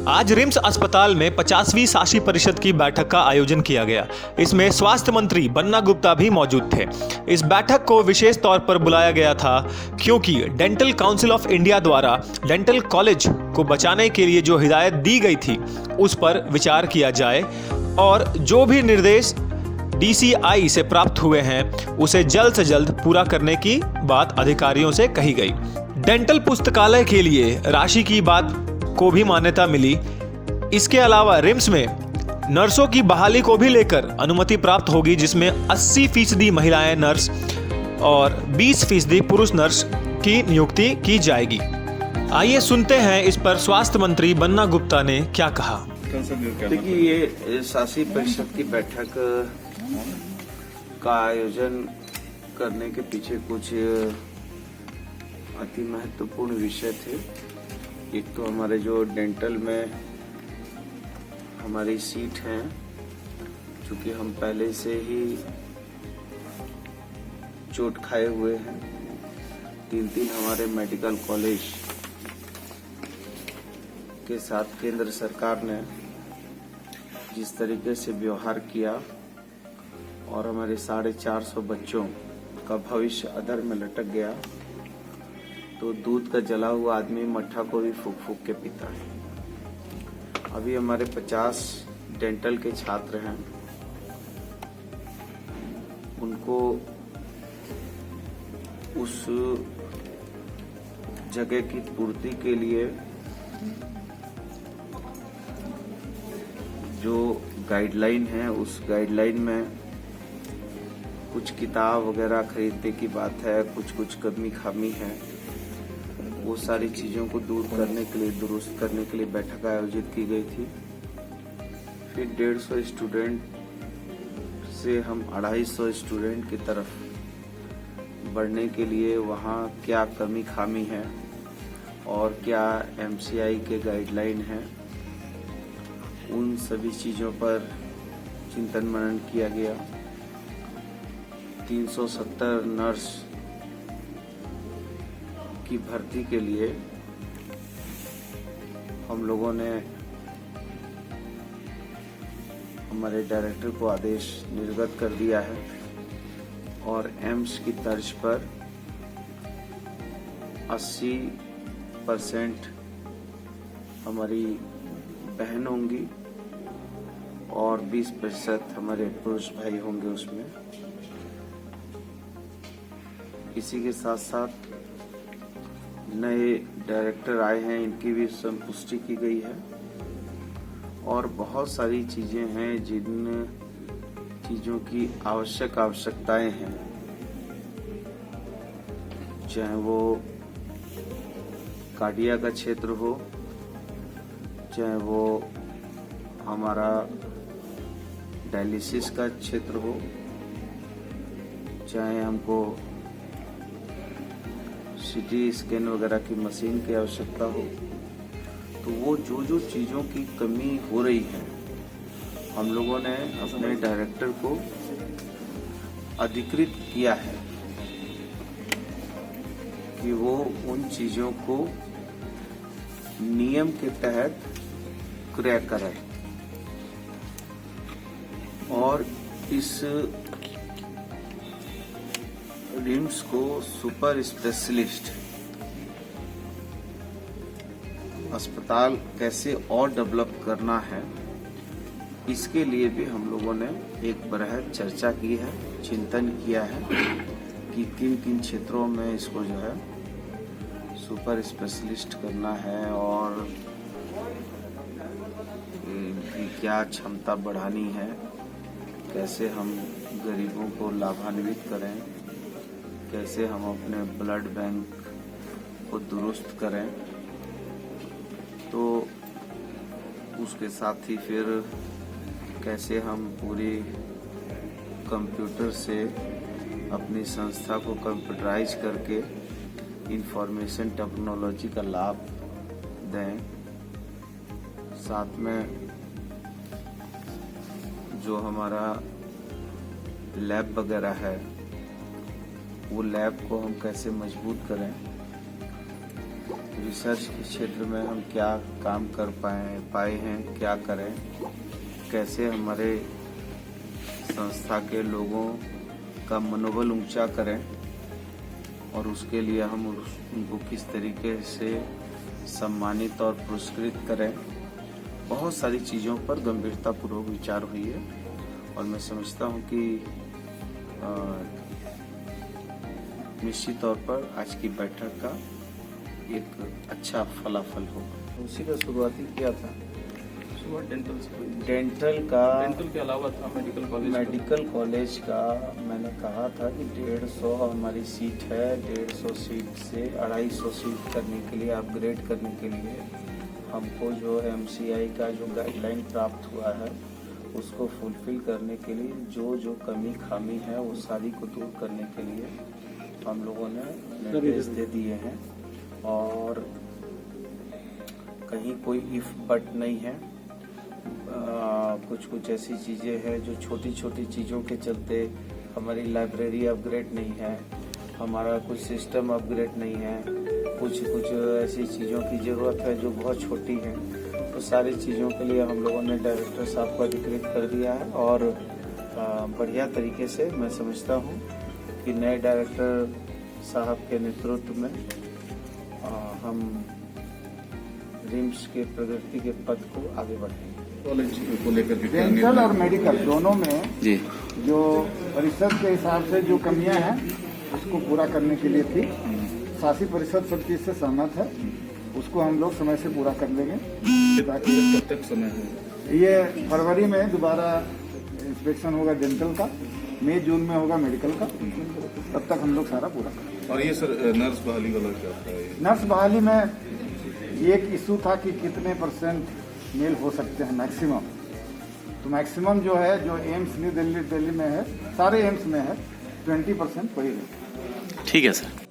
आज रिम्स अस्पताल में 50वीं शासी परिषद की बैठक का आयोजन किया गया। इसमें स्वास्थ्य मंत्री बन्ना गुप्ता भी मौजूद थे। इस बैठक को विशेष तौर पर बुलाया गया था क्योंकि डेंटल काउंसिल ऑफ इंडिया द्वारा डेंटल कॉलेज को बचाने के लिए जो हिदायत दी गई थी उस पर विचार किया जाए और जो भी निर्देश DCI से प्राप्त हुए हैं उसे जल्द से जल्द पूरा करने की बात अधिकारियों से कही गई। डेंटल पुस्तकालय के लिए राशि की बात को भी मान्यता मिली। इसके अलावा रिम्स में नर्सों की बहाली को भी लेकर अनुमति प्राप्त होगी, जिसमें 80% महिलाएं नर्स और 20% पुरुष नर्स की नियुक्ति की जाएगी। आइए सुनते हैं इस पर स्वास्थ्य मंत्री बन्ना गुप्ता ने क्या कहा। देखिए, ये शासी परिषद की बैठक का आयोजन करने के पीछे कुछ अति महत्वपूर्ण विषय थे। एक तो हमारे जो डेंटल में हमारी सीट है, चूंकि हम पहले से ही चोट खाए हुए हैं। 3 हमारे मेडिकल कॉलेज के साथ केंद्र सरकार ने जिस तरीके से व्यवहार किया और हमारे 450 बच्चों का भविष्य अधर में लटक गया, तो दूध का जला हुआ आदमी मट्ठा को भी फूक फूक के पीता है। अभी हमारे 50 डेंटल के छात्र हैं, उनको उस जगह की पूर्ति के लिए जो गाइडलाइन है, उस गाइडलाइन में कुछ किताब वगैरह खरीदने की बात है, कुछ कमी खामी है। वो सारी चीज़ों को दूर करने के लिए, दुरुस्त करने के लिए बैठक आयोजित की गई थी। फिर 150 स्टूडेंट से हम 250 स्टूडेंट की तरफ बढ़ने के लिए वहाँ क्या कमी खामी है और क्या MCI के गाइडलाइन है, उन सभी चीज़ों पर चिंतन मनन किया गया। 370 नर्स की भर्ती के लिए हम लोगों ने हमारे डायरेक्टर को आदेश निर्गत कर दिया है और एम्स की तर्ज पर 80% हमारी बहन होंगी और 20% हमारे पुरुष भाई होंगे उसमें। इसी के साथ साथ नए डायरेक्टर आए हैं, इनकी भी संपुष्टि की गई है और बहुत सारी चीजें हैं जिन चीजों की आवश्यकताएं हैं, चाहे वो कार्डिया का क्षेत्र हो, चाहे वो हमारा डायलिसिस का क्षेत्र हो, चाहे हमको CT स्कैन वगैरह की मशीन की आवश्यकता हो, तो वो जो चीज़ों की कमी हो रही है, हम लोगों ने अपने डायरेक्टर को अधिकृत किया है कि वो उन चीज़ों को नियम के तहत क्रय करें और इस रिम्स को सुपर स्पेशलिस्ट अस्पताल कैसे और डेवलप करना है, इसके लिए भी हम लोगों ने एक बृहद चर्चा की है, चिंतन किया है कि किन किन क्षेत्रों में इसको जो है सुपर स्पेशलिस्ट करना है और इनकी क्या क्षमता बढ़ानी है, कैसे हम गरीबों को लाभान्वित करें, कैसे हम अपने ब्लड बैंक को दुरुस्त करें। तो उसके साथ ही फिर कैसे हम पूरी कंप्यूटर से अपनी संस्था को कंप्यूटराइज करके इंफॉर्मेशन टेक्नोलॉजी का लाभ दें। साथ में जो हमारा लैब वगैरह है, वो लैब को हम कैसे मजबूत करें, रिसर्च के क्षेत्र में हम क्या काम कर पाए हैं, क्या करें, कैसे हमारे संस्था के लोगों का मनोबल ऊंचा करें और उसके लिए हम उनको किस तरीके से सम्मानित और पुरस्कृत करें। बहुत सारी चीज़ों पर गंभीरतापूर्वक विचार हुई है और मैं समझता हूं कि निश्चित तौर पर आज की बैठक का एक अच्छा फलाफल होगा। उसी का शुरुआती किया था डेंटल के अलावा था मेडिकल कॉलेज का मैंने कहा था कि 150 हमारी सीट है, 150 सीट से 250 सीट करने के लिए, अपग्रेड करने के लिए हमको जो MCI का जो गाइडलाइन प्राप्त हुआ है उसको फुलफिल करने के लिए जो कमी खामी है वो सारी को दूर करने के लिए हम लोगों ने निर्देश दे दिए हैं और कहीं कोई इफ बट नहीं है। कुछ ऐसी चीज़ें हैं जो छोटी छोटी चीज़ों के चलते हमारी लाइब्रेरी अपग्रेड नहीं है, हमारा कुछ सिस्टम अपग्रेड नहीं है, कुछ ऐसी चीज़ों की ज़रूरत है जो बहुत छोटी है। तो सारी चीज़ों के लिए हम लोगों ने डायरेक्टर साहब को अधिकृत कर दिया है और बढ़िया तरीके से मैं समझता हूँ कि नए डायरेक्टर साहब के नेतृत्व में हम रिम्स के प्रगति के पथ को आगे बढ़ाएंगे। कॉलेज को लेकर के डेंटल और मेडिकल दोनों में जी जो परिषद के हिसाब से जो कमियां हैं उसको पूरा करने के लिए थी। शासी परिषद सब चीज से सहमत है, उसको हम लोग समय से पूरा कर लेंगे ताकि कब तक समय है? ये फरवरी में दोबारा इंस्पेक्शन होगा डेंटल का, मई जून में होगा मेडिकल का, तब तक हम लोग सारा पूरा करेंगे। और ये सर नर्स बहाली वाला क्या था? नर्स बहाली में एक इशू था कि कितने % मेल हो सकते हैं मैक्सिमम, तो मैक्सिमम जो है जो एम्स न्यू दिल्ली में है, सारे एम्स में है 20% वही है। ठीक है सर।